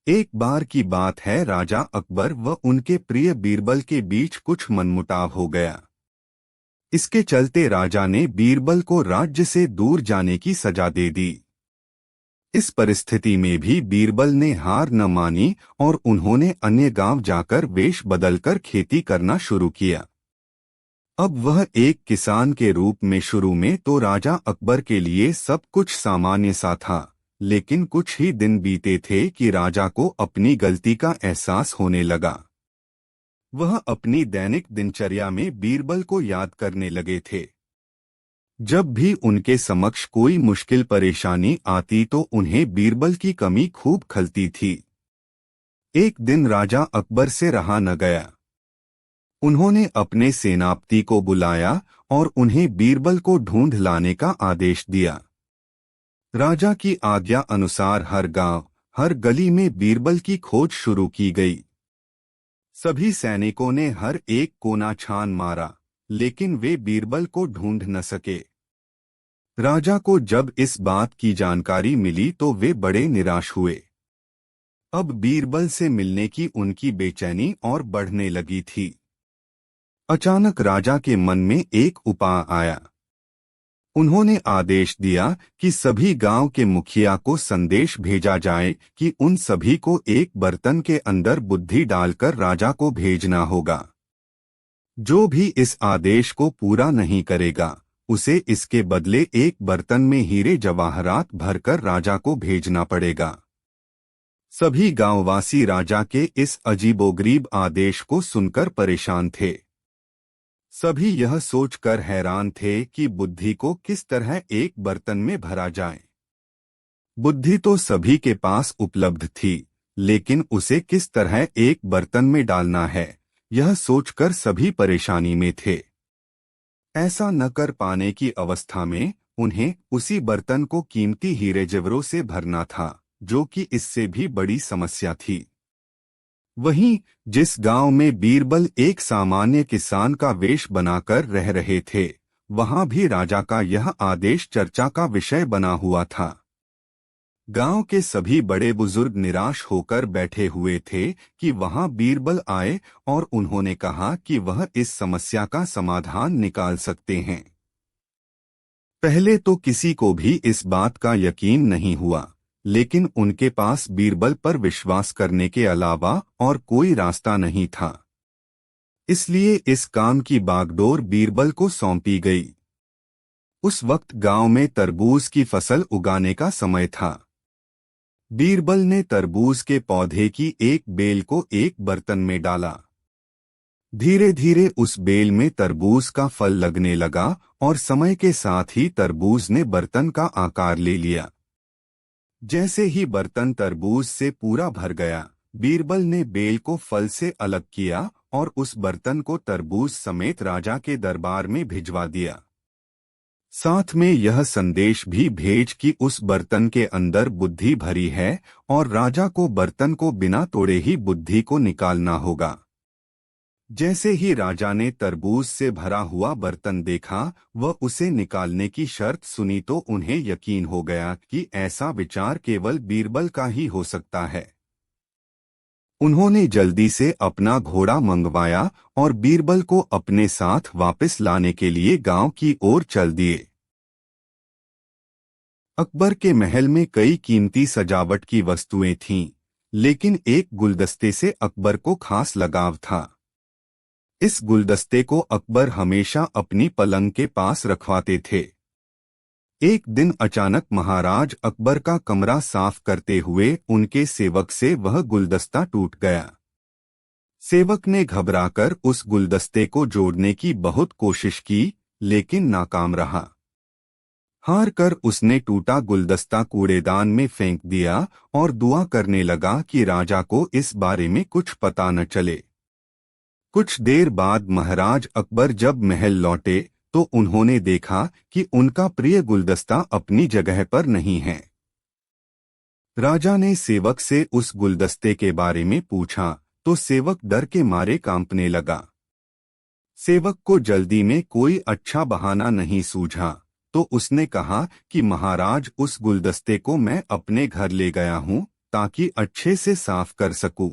एक बार की बात है, राजा अकबर व उनके प्रिय बीरबल के बीच कुछ मनमुटाव हो गया। इसके चलते राजा ने बीरबल को राज्य से दूर जाने की सजा दे दी। इस परिस्थिति में भी बीरबल ने हार न मानी और उन्होंने अन्य गांव जाकर वेश बदलकर खेती करना शुरू किया। अब वह एक किसान के रूप में शुरू में तो राजा अकबर के लिए सब कुछ सामान्य सा था, लेकिन कुछ ही दिन बीते थे कि राजा को अपनी गलती का एहसास होने लगा। वह अपनी दैनिक दिनचर्या में बीरबल को याद करने लगे थे। जब भी उनके समक्ष कोई मुश्किल परेशानी आती तो उन्हें बीरबल की कमी खूब खलती थी। एक दिन राजा अकबर से रहा न गया। उन्होंने अपने सेनापति को बुलाया और उन्हें बीरबल को ढूंढ लाने का आदेश दिया। राजा की आज्ञा अनुसार हर गांव, हर गली में बीरबल की खोज शुरू की गई। सभी सैनिकों ने हर एक कोना छान मारा, लेकिन वे बीरबल को ढूंढ न सके। राजा को जब इस बात की जानकारी मिली तो वे बड़े निराश हुए। अब बीरबल से मिलने की उनकी बेचैनी और बढ़ने लगी थी। अचानक राजा के मन में एक उपाय आया। उन्होंने आदेश दिया कि सभी गांव के मुखिया को संदेश भेजा जाए कि उन सभी को एक बर्तन के अंदर बुद्धि डालकर राजा को भेजना होगा। जो भी इस आदेश को पूरा नहीं करेगा, उसे इसके बदले एक बर्तन में हीरे जवाहरात भरकर राजा को भेजना पड़ेगा। सभी गांववासी राजा के इस अजीबोगरीब आदेश को सुनकर परेशान थे। सभी यह सोचकर हैरान थे कि बुद्धि को किस तरह एक बर्तन में भरा जाए। बुद्धि तो सभी के पास उपलब्ध थी, लेकिन उसे किस तरह एक बर्तन में डालना है, यह सोचकर सभी परेशानी में थे। ऐसा न कर पाने की अवस्था में उन्हें उसी बर्तन को कीमती हीरे जेवरों से भरना था, जो कि इससे भी बड़ी समस्या थी। वहीं जिस गांव में बीरबल एक सामान्य किसान का वेश बनाकर रह रहे थे, वहां भी राजा का यह आदेश चर्चा का विषय बना हुआ था। गांव के सभी बड़े बुजुर्ग निराश होकर बैठे हुए थे कि वहां बीरबल आए और उन्होंने कहा कि वह इस समस्या का समाधान निकाल सकते हैं। पहले तो किसी को भी इस बात का यकीन नहीं हुआ, लेकिन उनके पास बीरबल पर विश्वास करने के अलावा और कोई रास्ता नहीं था। इसलिए इस काम की बागडोर बीरबल को सौंपी गई। उस वक्त गांव में तरबूज की फसल उगाने का समय था। बीरबल ने तरबूज के पौधे की एक बेल को एक बर्तन में डाला। धीरे धीरे उस बेल में तरबूज का फल लगने लगा और समय के साथ ही तरबूज ने बर्तन का आकार ले लिया। जैसे ही बर्तन तरबूज से पूरा भर गया, बीरबल ने बेल को फल से अलग किया और उस बर्तन को तरबूज समेत राजा के दरबार में भिजवा दिया। साथ में यह संदेश भी भेज कि उस बर्तन के अंदर बुद्धि भरी है और राजा को बर्तन को बिना तोड़े ही बुद्धि को निकालना होगा। जैसे ही राजा ने तरबूज से भरा हुआ बर्तन देखा व उसे निकालने की शर्त सुनी तो उन्हें यकीन हो गया कि ऐसा विचार केवल बीरबल का ही हो सकता है। उन्होंने जल्दी से अपना घोड़ा मंगवाया और बीरबल को अपने साथ वापस लाने के लिए गांव की ओर चल दिए। अकबर के महल में कई कीमती सजावट की वस्तुएं थीं, लेकिन एक गुलदस्ते से अकबर को खास लगाव था। इस गुलदस्ते को अकबर हमेशा अपनी पलंग के पास रखवाते थे। एक दिन अचानक महाराज अकबर का कमरा साफ करते हुए उनके सेवक से वह गुलदस्ता टूट गया। सेवक ने घबराकर उस गुलदस्ते को जोड़ने की बहुत कोशिश की, लेकिन नाकाम रहा। हार कर उसने टूटा गुलदस्ता कूड़ेदान में फेंक दिया और दुआ करने लगा कि राजा को इस बारे में कुछ पता न चले। कुछ देर बाद महाराज अकबर जब महल लौटे तो उन्होंने देखा कि उनका प्रिय गुलदस्ता अपनी जगह पर नहीं है। राजा ने सेवक से उस गुलदस्ते के बारे में पूछा तो सेवक डर के मारे कांपने लगा। सेवक को जल्दी में कोई अच्छा बहाना नहीं सूझा तो उसने कहा कि महाराज, उस गुलदस्ते को मैं अपने घर ले गया हूँ, ताकि अच्छे से साफ कर सकूं।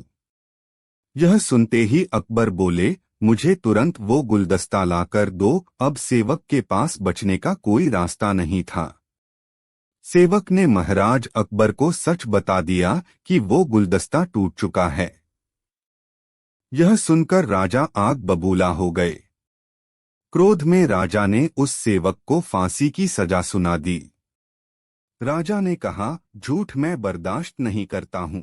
यह सुनते ही अकबर बोले, मुझे तुरंत वो गुलदस्ता लाकर दो। अब सेवक के पास बचने का कोई रास्ता नहीं था। सेवक ने महाराज अकबर को सच बता दिया कि वो गुलदस्ता टूट चुका है। यह सुनकर राजा आग बबूला हो गए। क्रोध में राजा ने उस सेवक को फांसी की सजा सुना दी। राजा ने कहा, झूठ मैं बर्दाश्त नहीं करता हूं।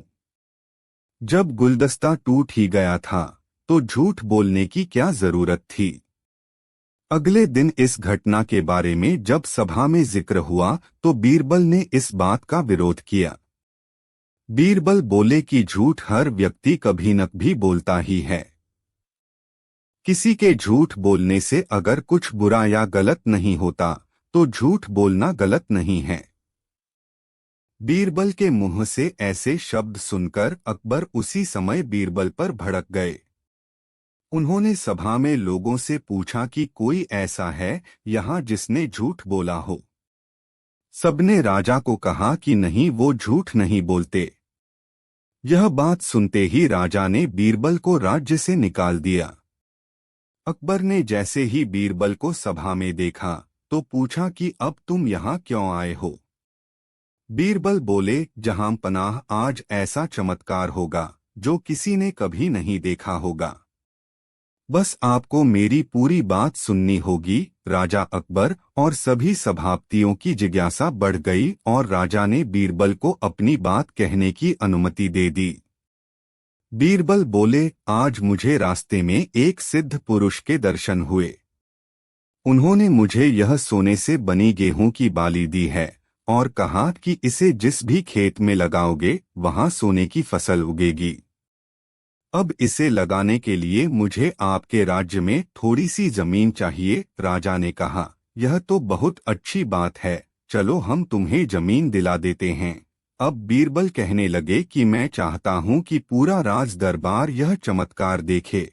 जब गुलदस्ता टूट ही गया था तो झूठ बोलने की क्या जरूरत थी। अगले दिन इस घटना के बारे में जब सभा में जिक्र हुआ तो बीरबल ने इस बात का विरोध किया। बीरबल बोले कि झूठ हर व्यक्ति कभी न कभी बोलता ही है। किसी के झूठ बोलने से अगर कुछ बुरा या गलत नहीं होता तो झूठ बोलना गलत नहीं है। बीरबल के मुंह से ऐसे शब्द सुनकर अकबर उसी समय बीरबल पर भड़क गए। उन्होंने सभा में लोगों से पूछा कि कोई ऐसा है यहाँ जिसने झूठ बोला हो। सबने राजा को कहा कि नहीं, वो झूठ नहीं बोलते। यह बात सुनते ही राजा ने बीरबल को राज्य से निकाल दिया। अकबर ने जैसे ही बीरबल को सभा में देखा तो पूछा कि अब तुम यहाँ क्यों आए हो। बीरबल बोले, जहां पनाह, आज ऐसा चमत्कार होगा जो किसी ने कभी नहीं देखा होगा। बस आपको मेरी पूरी बात सुननी होगी। राजा अकबर और सभी सभापतियों की जिज्ञासा बढ़ गई और राजा ने बीरबल को अपनी बात कहने की अनुमति दे दी। बीरबल बोले, आज मुझे रास्ते में एक सिद्ध पुरुष के दर्शन हुए। उन्होंने मुझे यह सोने से बनी गेहूं की बाली दी है और कहा कि इसे जिस भी खेत में लगाओगे वहां सोने की फसल उगेगी। अब इसे लगाने के लिए मुझे आपके राज्य में थोड़ी सी जमीन चाहिए। राजा ने कहा, यह तो बहुत अच्छी बात है, चलो हम तुम्हें जमीन दिला देते हैं। अब बीरबल कहने लगे कि मैं चाहता हूं कि पूरा राज दरबार यह चमत्कार देखे।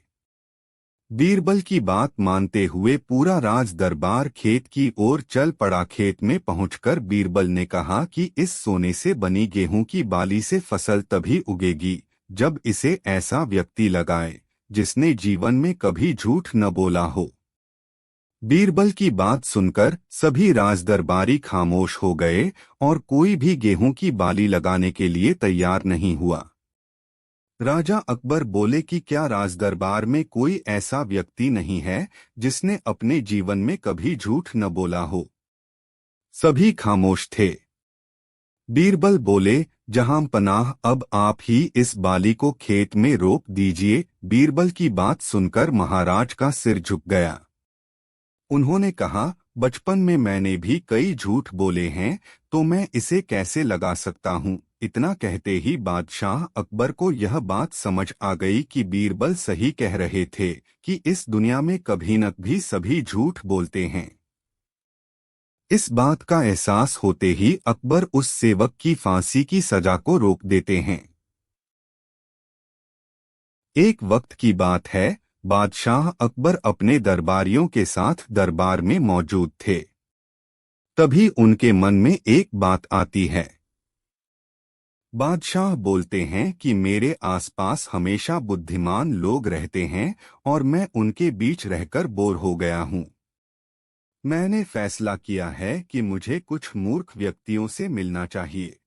बीरबल की बात मानते हुए पूरा राज दरबार खेत की ओर चल पड़ा। खेत में पहुंचकर बीरबल ने कहा कि इस सोने से बनी गेहूं की बाली से फसल तभी उगेगी जब इसे ऐसा व्यक्ति लगाए जिसने जीवन में कभी झूठ न बोला हो। बीरबल की बात सुनकर सभी राजदरबारी खामोश हो गए और कोई भी गेहूं की बाली लगाने के लिए तैयार नहीं हुआ। राजा अकबर बोले कि क्या राजदरबार में कोई ऐसा व्यक्ति नहीं है जिसने अपने जीवन में कभी झूठ न बोला हो। सभी खामोश थे। बीरबल बोले, जहां पनाह, अब आप ही इस बाली को खेत में रोप दीजिए। बीरबल की बात सुनकर महाराज का सिर झुक गया। उन्होंने कहा, बचपन में मैंने भी कई झूठ बोले हैं, तो मैं इसे कैसे लगा सकता हूँ। इतना कहते ही बादशाह अकबर को यह बात समझ आ गई कि बीरबल सही कह रहे थे कि इस दुनिया में कभी न कभी सभी झूठ बोलते हैं। इस बात का एहसास होते ही अकबर उस सेवक की फांसी की सजा को रोक देते हैं। एक वक्त की बात है, बादशाह अकबर अपने दरबारियों के साथ दरबार में मौजूद थे। तभी उनके मन में एक बात आती है। बादशाह बोलते हैं कि मेरे आसपास हमेशा बुद्धिमान लोग रहते हैं और मैं उनके बीच रहकर बोर हो गया हूँ। मैंने फैसला किया है कि मुझे कुछ मूर्ख व्यक्तियों से मिलना चाहिए।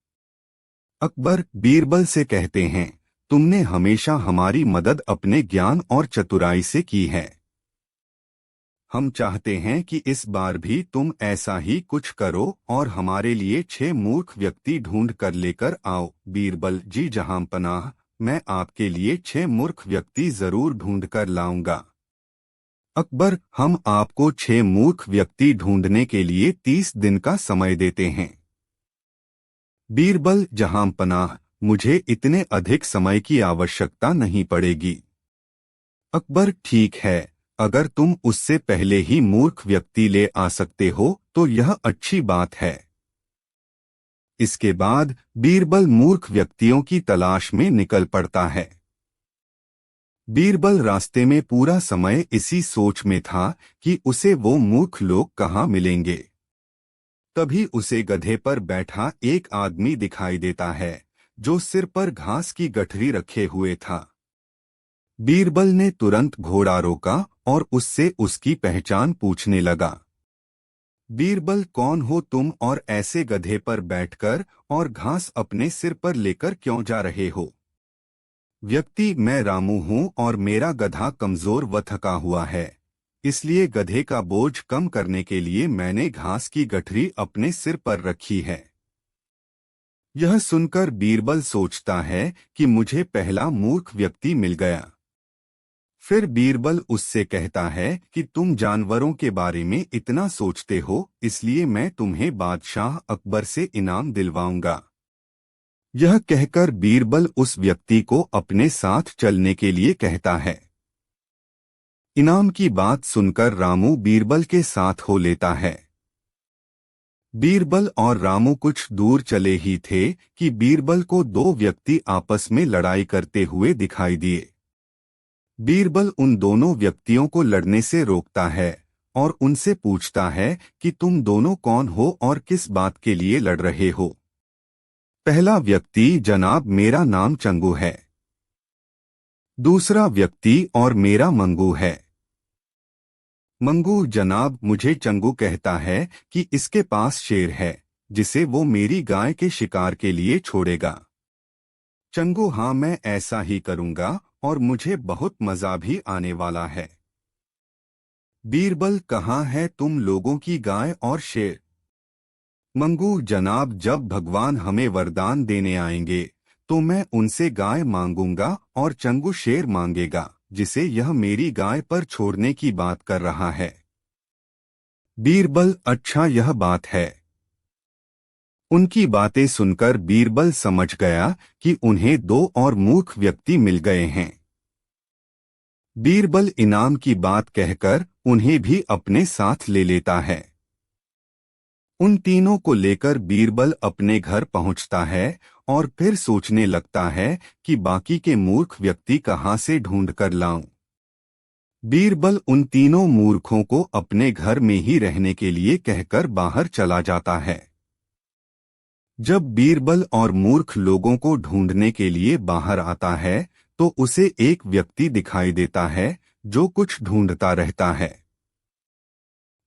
अकबर बीरबल से कहते हैं, तुमने हमेशा हमारी मदद अपने ज्ञान और चतुराई से की है। हम चाहते हैं कि इस बार भी तुम ऐसा ही कुछ करो और हमारे लिए 6 मूर्ख व्यक्ति ढूंढ कर लेकर आओ। बीरबल जी, जहां पनाह, मैं आपके लिए 6 मूर्ख व्यक्ति जरूर ढूंढ कर लाऊंगा। अकबर, हम आपको 6 मूर्ख व्यक्ति ढूंढने के लिए 30 दिन का समय देते हैं। बीरबल, जहां पनाह, मुझे इतने अधिक समय की आवश्यकता नहीं पड़ेगी। अकबर, ठीक है, अगर तुम उससे पहले ही मूर्ख व्यक्ति ले आ सकते हो तो यह अच्छी बात है। इसके बाद बीरबल मूर्ख व्यक्तियों की तलाश में निकल पड़ता है। बीरबल रास्ते में पूरा समय इसी सोच में था कि उसे वो मूर्ख लोग कहाँ मिलेंगे। तभी उसे गधे पर बैठा एक आदमी दिखाई देता है जो सिर पर घास की गठरी रखे हुए था। बीरबल ने तुरंत घोड़ा रोका और उससे उसकी पहचान पूछने लगा। बीरबल, कौन हो तुम और ऐसे गधे पर बैठकर और घास अपने सिर पर लेकर क्यों जा रहे हो? व्यक्ति, मैं रामू हूँ और मेरा गधा कमजोर व थका हुआ है, इसलिए गधे का बोझ कम करने के लिए मैंने घास की गठरी अपने सिर पर रखी है। यह सुनकर बीरबल सोचता है कि मुझे पहला मूर्ख व्यक्ति मिल गया। फिर बीरबल उससे कहता है कि तुम जानवरों के बारे में इतना सोचते हो, इसलिए मैं तुम्हें बादशाह अकबर से इनाम दिलवाऊंगा। यह कहकर बीरबल उस व्यक्ति को अपने साथ चलने के लिए कहता है। इनाम की बात सुनकर रामू बीरबल के साथ हो लेता है। बीरबल और रामू कुछ दूर चले ही थे कि बीरबल को दो व्यक्ति आपस में लड़ाई करते हुए दिखाई दिए। बीरबल उन दोनों व्यक्तियों को लड़ने से रोकता है और उनसे पूछता है कि तुम दोनों कौन हो और किस बात के लिए लड़ रहे हो? पहला व्यक्ति, जनाब, मेरा नाम चंगू है। दूसरा व्यक्ति, और मेरा मंगू है। मंगू, जनाब, मुझे चंगू कहता है कि इसके पास शेर है जिसे वो मेरी गाय के शिकार के लिए छोड़ेगा। चंगू, हाँ, मैं ऐसा ही करूंगा और मुझे बहुत मजा भी आने वाला है। बीरबल, कहाँ है तुम लोगों की गाय और शेर? मंगू, जनाब, जब भगवान हमें वरदान देने आएंगे तो मैं उनसे गाय मांगूंगा और चंगू शेर मांगेगा जिसे यह मेरी गाय पर छोड़ने की बात कर रहा है। बीरबल, अच्छा, यह बात है। उनकी बातें सुनकर बीरबल समझ गया कि उन्हें दो और मूर्ख व्यक्ति मिल गए हैं। बीरबल इनाम की बात कहकर उन्हें भी अपने साथ ले लेता है। उन तीनों को लेकर बीरबल अपने घर पहुंचता है और फिर सोचने लगता है कि बाकी के मूर्ख व्यक्ति कहां से ढूंढ कर लाऊं। बीरबल उन तीनों मूर्खों को अपने घर में ही रहने के लिए कहकर बाहर चला जाता है। जब बीरबल और मूर्ख लोगों को ढूंढने के लिए बाहर आता है तो उसे एक व्यक्ति दिखाई देता है जो कुछ ढूंढता रहता है।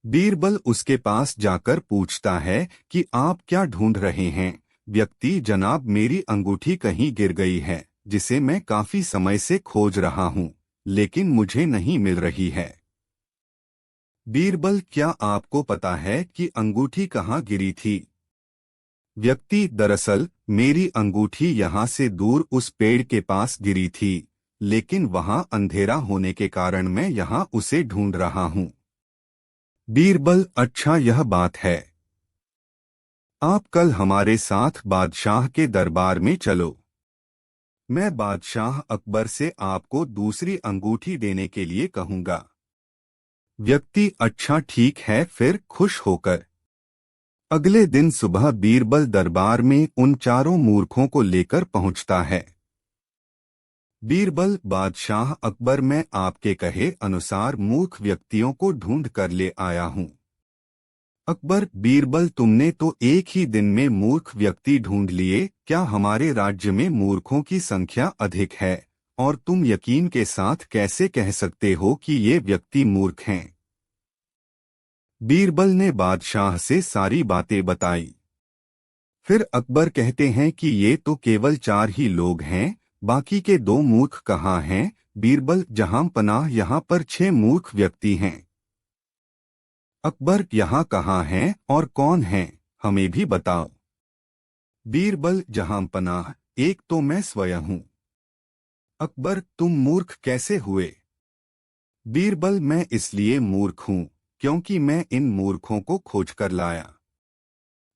बीरबल उसके पास जाकर पूछता है कि आप क्या ढूंढ रहे हैं? व्यक्ति, जनाब, मेरी अंगूठी कहीं गिर गई है जिसे मैं काफी समय से खोज रहा हूं, लेकिन मुझे नहीं मिल रही है। बीरबल, क्या आपको पता है कि अंगूठी कहाँ गिरी थी? व्यक्ति, दरअसल मेरी अंगूठी यहाँ से दूर उस पेड़ के पास गिरी थी, लेकिन वहाँ अंधेरा होने के कारण मैं यहाँ उसे ढूंढ रहा हूँ। बीरबल, अच्छा, यह बात है। आप कल हमारे साथ बादशाह के दरबार में चलो। मैं बादशाह अकबर से आपको दूसरी अंगूठी देने के लिए कहूँगा। व्यक्ति, अच्छा, ठीक है, फिर खुश होकर अगले दिन सुबह बीरबल दरबार में उन चारों मूर्खों को लेकर पहुंचता है। बीरबल, बादशाह अकबर, मैं आपके कहे अनुसार मूर्ख व्यक्तियों को ढूंढ कर ले आया हूं। अकबर, बीरबल, तुमने तो एक ही दिन में मूर्ख व्यक्ति ढूंढ लिए, क्या हमारे राज्य में मूर्खों की संख्या अधिक है और तुम यकीन के साथ कैसे कह सकते हो कि ये व्यक्ति मूर्ख हैं? बीरबल ने बादशाह से सारी बातें बताई। फिर अकबर कहते हैं कि ये तो केवल 4 ही लोग हैं, बाकी के 2 मूर्ख कहाँ हैं? बीरबल, जहां पनाह, यहाँ पर 6 मूर्ख व्यक्ति हैं। अकबर, यहाँ कहाँ हैं और कौन हैं, हमें भी बताओ। बीरबल, जहां पनाह, एक तो मैं स्वयं हूँ। अकबर, तुम मूर्ख कैसे हुए? बीरबल, मैं इसलिए मूर्ख हूँ क्योंकि मैं इन मूर्खों को खोज कर लाया।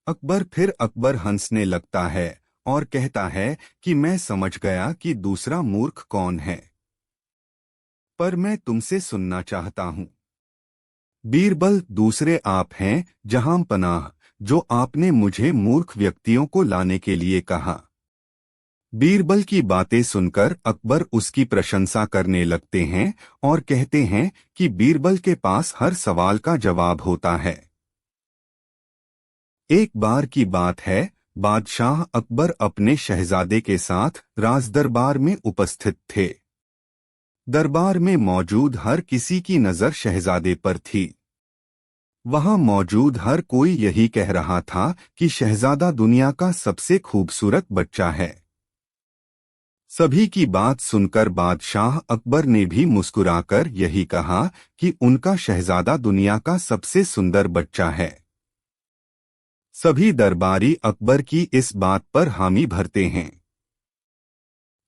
अकबर, फिर अकबर हंसने लगता है और कहता है कि मैं समझ गया कि दूसरा मूर्ख कौन है, पर मैं तुमसे सुनना चाहता हूँ। बीरबल, दूसरे आप हैं जहां पनाह, जो आपने मुझे मूर्ख व्यक्तियों को लाने के लिए कहा। बीरबल की बातें सुनकर अकबर उसकी प्रशंसा करने लगते हैं और कहते हैं कि बीरबल के पास हर सवाल का जवाब होता है। एक बार की बात है, बादशाह अकबर अपने शहजादे के साथ राजदरबार में उपस्थित थे। दरबार में मौजूद हर किसी की नजर शहजादे पर थी। वहां मौजूद हर कोई यही कह रहा था कि शहजादा दुनिया का सबसे खूबसूरत बच्चा है। सभी की बात सुनकर बादशाह अकबर ने भी मुस्कुराकर यही कहा कि उनका शहजादा दुनिया का सबसे सुंदर बच्चा है। सभी दरबारी अकबर की इस बात पर हामी भरते हैं।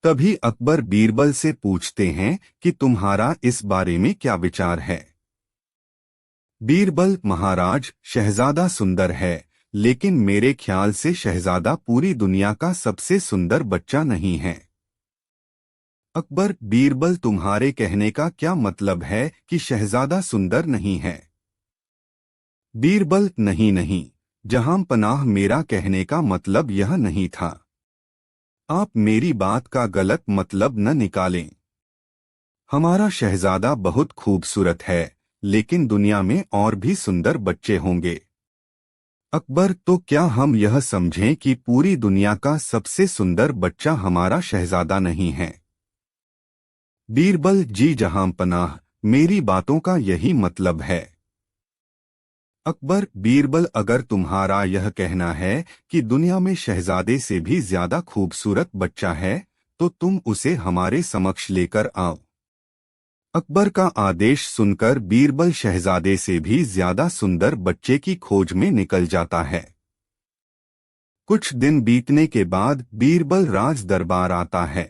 तभी अकबर बीरबल से पूछते हैं कि तुम्हारा इस बारे में क्या विचार है। बीरबल, महाराज, शहजादा सुंदर है, लेकिन मेरे ख्याल से शहजादा पूरी दुनिया का सबसे सुंदर बच्चा नहीं है। अकबर, बीरबल, तुम्हारे कहने का क्या मतलब है कि शहजादा सुंदर नहीं है? बीरबल, नहीं नहीं, जहां पनाह, मेरा कहने का मतलब यह नहीं था। आप मेरी बात का गलत मतलब न निकालें। हमारा शहजादा बहुत खूबसूरत है, लेकिन दुनिया में और भी सुंदर बच्चे होंगे। अकबर, तो क्या हम यह समझें कि पूरी दुनिया का सबसे सुंदर बच्चा हमारा शहजादा नहीं है? बीरबल, जी जहां पनाह, मेरी बातों का यही मतलब है। अकबर, बीरबल, अगर तुम्हारा यह कहना है कि दुनिया में शहजादे से भी ज्यादा खूबसूरत बच्चा है, तो तुम उसे हमारे समक्ष लेकर आओ। अकबर का आदेश सुनकर बीरबल शहजादे से भी ज्यादा सुंदर बच्चे की खोज में निकल जाता है। कुछ दिन बीतने के बाद बीरबल राज दरबार आता है।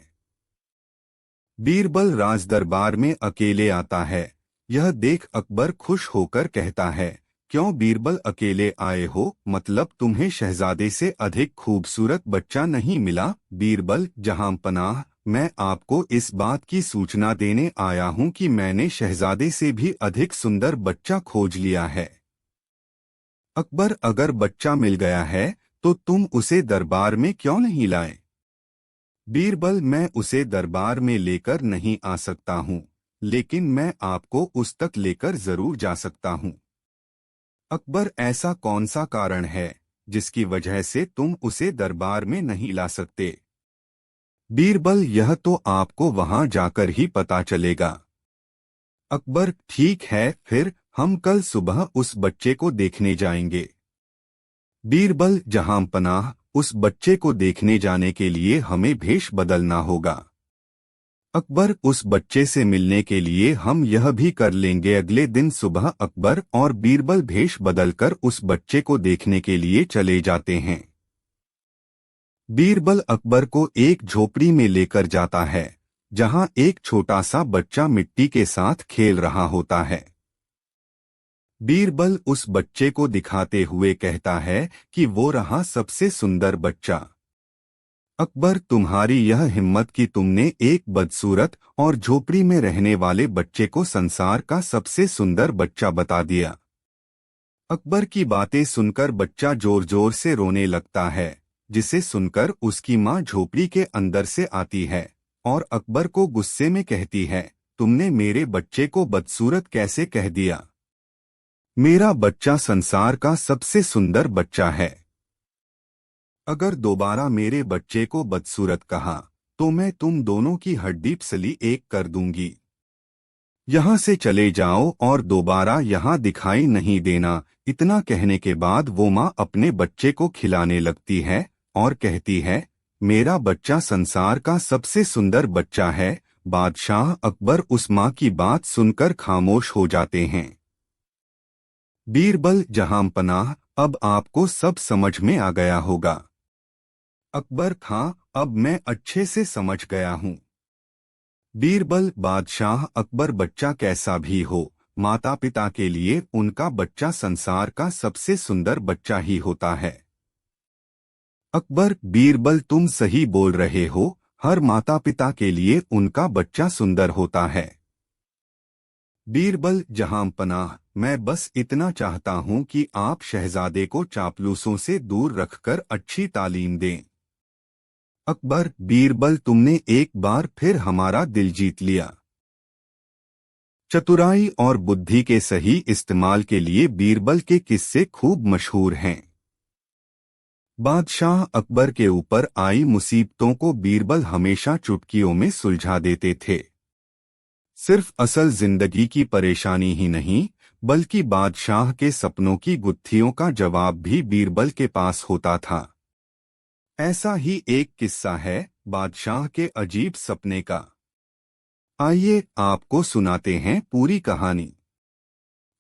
बीरबल राज दरबार में अकेले आता है। यह देख अकबर खुश होकर कहता है, क्यों बीरबल, अकेले आए हो? मतलब तुम्हें शहजादे से अधिक खूबसूरत बच्चा नहीं मिला? बीरबल, जहां पनाह, मैं आपको इस बात की सूचना देने आया हूं कि मैंने शहजादे से भी अधिक सुंदर बच्चा खोज लिया है। अकबर, अगर बच्चा मिल गया है तो तुम उसे दरबार में क्यों नहीं लाए? बीरबल, मैं उसे दरबार में लेकर नहीं आ सकता हूँ, लेकिन मैं आपको उस तक लेकर जरूर जा सकता हूँ। अकबर, ऐसा कौन सा कारण है जिसकी वजह से तुम उसे दरबार में नहीं ला सकते? बीरबल, यह तो आपको वहां जाकर ही पता चलेगा। अकबर, ठीक है, फिर हम कल सुबह उस बच्चे को देखने जाएंगे। बीरबल, जहां पनाह, उस बच्चे को देखने जाने के लिए हमें भेष बदलना होगा। अकबर, उस बच्चे से मिलने के लिए हम यह भी कर लेंगे। अगले दिन सुबह अकबर और बीरबल भेष बदलकर उस बच्चे को देखने के लिए चले जाते हैं। बीरबल अकबर को एक झोपड़ी में लेकर जाता है, जहां एक छोटा सा बच्चा मिट्टी के साथ खेल रहा होता है। बीरबल उस बच्चे को दिखाते हुए कहता है कि वो रहा सबसे सुंदर बच्चा। अकबर, तुम्हारी यह हिम्मत कि तुमने एक बदसूरत और झोपड़ी में रहने वाले बच्चे को संसार का सबसे सुंदर बच्चा बता दिया। अकबर की बातें सुनकर बच्चा जोर जोर से रोने लगता है, जिसे सुनकर उसकी मां झोपड़ी के अंदर से आती है और अकबर को गुस्से में कहती है, तुमने मेरे बच्चे को बदसूरत कैसे कह दिया? मेरा बच्चा संसार का सबसे सुंदर बच्चा है। अगर दोबारा मेरे बच्चे को बदसूरत कहा तो मैं तुम दोनों की हड्डी पसली एक कर दूंगी। यहाँ से चले जाओ और दोबारा यहाँ दिखाई नहीं देना। इतना कहने के बाद वो माँ अपने बच्चे को खिलाने लगती है और कहती है, मेरा बच्चा संसार का सबसे सुंदर बच्चा है। बादशाह अकबर उस माँ की बात सुनकर खामोश हो जाते हैं। बीरबल, जहां पनाह, अब आपको सब समझ में आ गया होगा। अकबर खां, अब मैं अच्छे से समझ गया हूँ। बीरबल, बादशाह अकबर, बच्चा कैसा भी हो, माता पिता के लिए उनका बच्चा संसार का सबसे सुंदर बच्चा ही होता है। अकबर, बीरबल, तुम सही बोल रहे हो, हर माता पिता के लिए उनका बच्चा सुंदर होता है। बीरबल, जहां पनाह, मैं बस इतना चाहता हूं कि आप शहजादे को चापलूसों से दूर रखकर अच्छी तालीम दें। अकबर, बीरबल, तुमने एक बार फिर हमारा दिल जीत लिया। चतुराई और बुद्धि के सही इस्तेमाल के लिए बीरबल के किस्से खूब मशहूर हैं। बादशाह अकबर के ऊपर आई मुसीबतों को बीरबल हमेशा चुटकियों में सुलझा देते थे। सिर्फ असल जिंदगी की परेशानी ही नहीं, बल्कि बादशाह के सपनों की गुत्थियों का जवाब भी बीरबल के पास होता था। ऐसा ही एक किस्सा है बादशाह के अजीब सपने का। आइए आपको सुनाते हैं पूरी कहानी।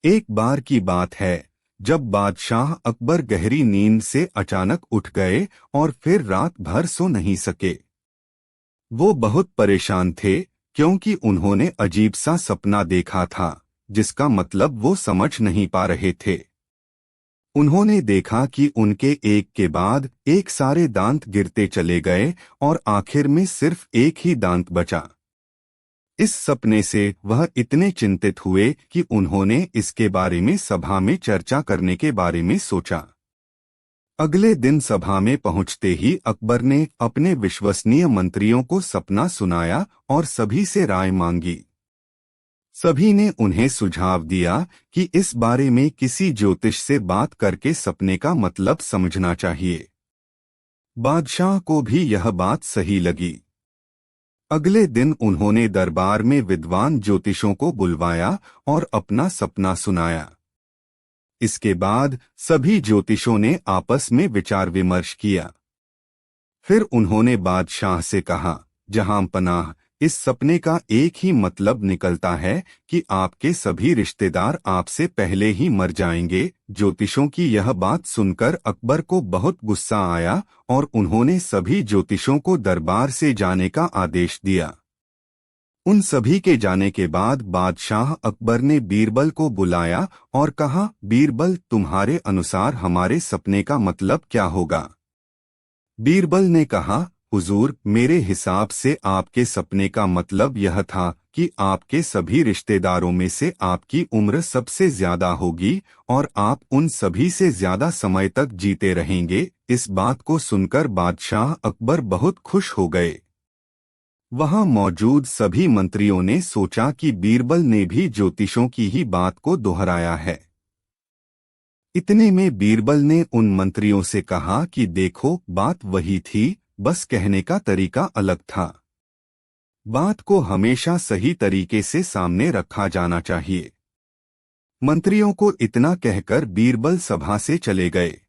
एक बार की बात है जब बादशाह अकबर गहरी नींद से अचानक उठ गए और फिर रात भर सो नहीं सके। वो बहुत परेशान थे क्योंकि उन्होंने अजीब सा सपना देखा था जिसका मतलब वो समझ नहीं पा रहे थे। उन्होंने देखा कि उनके एक के बाद एक सारे दांत गिरते चले गए और आखिर में सिर्फ एक ही दांत बचा। इस सपने से वह इतने चिंतित हुए कि उन्होंने इसके बारे में सभा में चर्चा करने के बारे में सोचा। अगले दिन सभा में पहुंचते ही अकबर ने अपने विश्वसनीय मंत्रियों को सपना सुनाया और सभी से राय मांगी। सभी ने उन्हें सुझाव दिया कि इस बारे में किसी ज्योतिष से बात करके सपने का मतलब समझना चाहिए। बादशाह को भी यह बात सही लगी। अगले दिन उन्होंने दरबार में विद्वान ज्योतिषों को बुलवाया और अपना सपना सुनाया। इसके बाद सभी ज्योतिषों ने आपस में विचार विमर्श किया। फिर उन्होंने बादशाह से कहा, जहां पनाह, इस सपने का एक ही मतलब निकलता है कि आपके सभी रिश्तेदार आपसे पहले ही मर जाएंगे। ज्योतिषों की यह बात सुनकर अकबर को बहुत गुस्सा आया और उन्होंने सभी ज्योतिषों को दरबार से जाने का आदेश दिया। उन सभी के जाने के बाद बादशाह अकबर ने बीरबल को बुलाया और कहा, बीरबल, तुम्हारे अनुसार हमारे सपने का मतलब क्या होगा? बीरबल ने कहा, हुजूर, मेरे हिसाब से आपके सपने का मतलब यह था कि आपके सभी रिश्तेदारों में से आपकी उम्र सबसे ज्यादा होगी और आप उन सभी से ज्यादा समय तक जीते रहेंगे। इस बात को सुनकर बादशाह अकबर बहुत खुश हो गए। वहां मौजूद सभी मंत्रियों ने सोचा कि बीरबल ने भी ज्योतिषों की ही बात को दोहराया है। इतने में बीरबल ने उन मंत्रियों से कहा कि देखो, बात वही थी, बस कहने का तरीका अलग था। बात को हमेशा सही तरीके से सामने रखा जाना चाहिए। मंत्रियों को इतना कहकर बीरबल सभा से चले गए।